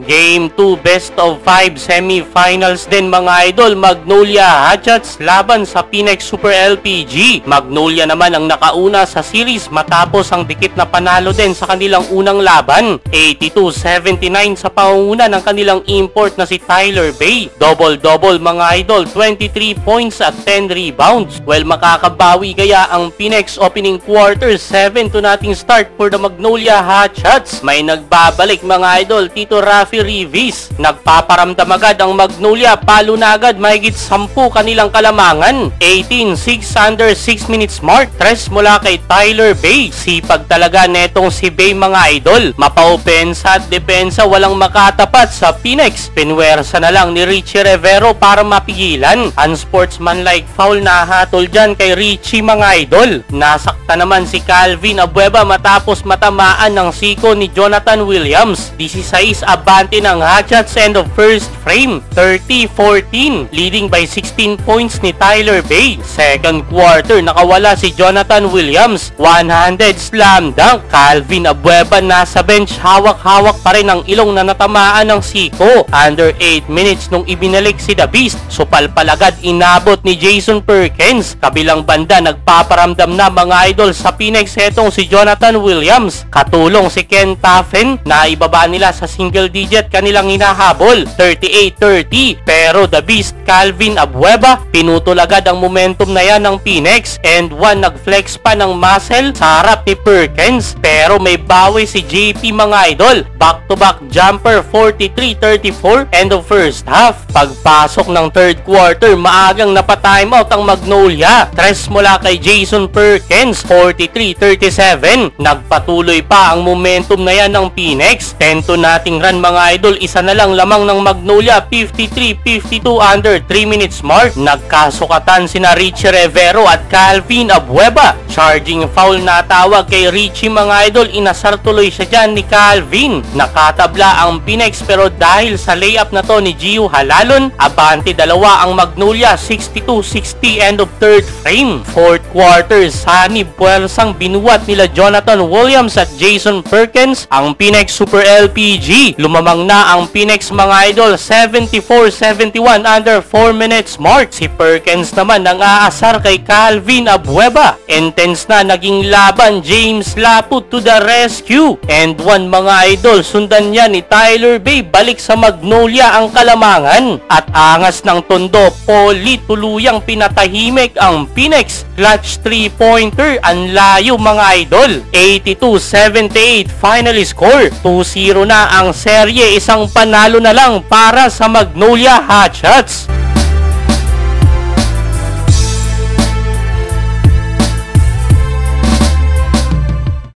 Game 2 best of 5 semi-finals din mga idol. Magnolia Hotshots laban sa Phoenix Super LPG. Magnolia naman ang nakauna sa series matapos ang dikit na panalo din sa kanilang unang laban. 82-79 sa pangunguna ng kanilang import na si Tyler Bay. Double-double mga idol, 23 points at 10 rebounds. Well, makakabawi kaya ang Phoenix opening quarter 7 to nating start for the Magnolia Hotshots. May nagbabalik mga idol, Tito Rafi Revis. Nagpaparamdam agad ang Magnolia, palo na agad mahigit 10 kanilang kalamangan. 18-6 under 6 minutes mark. Tres mula kay Tyler Bay. Sipag talaga netong si Bay mga idol. Mapa-opensa at depensa, walang makatapat sa Phoenix. Pinwersa na lang ni Richie Rivero para mapigilan. Unsportsmanlike foul na hatol dyan kay Richie mga idol. Nasakta naman si Calvin Abueva matapos matamaan ng siko ni Jonathan Williams. 16 abante ng Hotshots end of first frame, 30-14, leading by 16 points ni Tyler Bay. Second quarter, nakawala si Jonathan Williams, one-handed slam dunk. Calvin Abueva nasa bench, hawak-hawak pa rin ang ilong na natamaan ng siko. Under 8 minutes nung ibinalik si The Beast, supalpalagad inabot ni Jason Perkins. Kabilang banda, nagpaparamdam na mga idol sa Phoenix etong si Jonathan Williams. Katulong si Ken Taffen na ibaba nila sa single digit kanilang hinahabol, 38-30. Pero The Beast Calvin Abueva pinutol agad ang momentum na yan ng Phoenix, and one nagflex pa ng muscle sa harap ni Perkins, pero may bawi si JP mga idol. Back to back jumper, 43-34 end of first half. Pagpasok ng third quarter, maagang napatimeout ang Magnolia. Tres mula kay Jason Perkins, 43-37. Nagpatuloy pa ang momentum na yan ng Phoenix. 10 to nating run mga idol, isa na lang lamang ng Magnolia, 53-52 under 3 minutes mark. Nagkasukatan sina Richie Rivero at Calvin Abueva. Charging foul na tawag kay Richie mga idol, inasar tuloy siya dyan ni Calvin. Nakatabla ang Phoenix, pero dahil sa layup na to ni Gio Halalon, abante dalawa ang Magnolia, 62-60 end of third frame. Fourth quarter, sanib puwersang binuwat nila Jonathan Williams at Jason Perkins ang Phoenix Super LPG. Lumamang na ang Phoenix mga idol, 74-71 under 4 minutes mark. Si Perkins naman nang aasar kay Calvin Abueva. Intense na naging laban, James Laput to the rescue. And one mga idol, sundan niya ni Tyler Bay. Balik sa Magnolia ang kalamangan. At angas ng tondo, Poli tuluyang pinatahimik ang Phoenix. Clutch 3-pointer, ang layo mga idol. 82-78 final score. 2-0 na ang serye, isang panalo na lang para sa Magnolia Hotshots.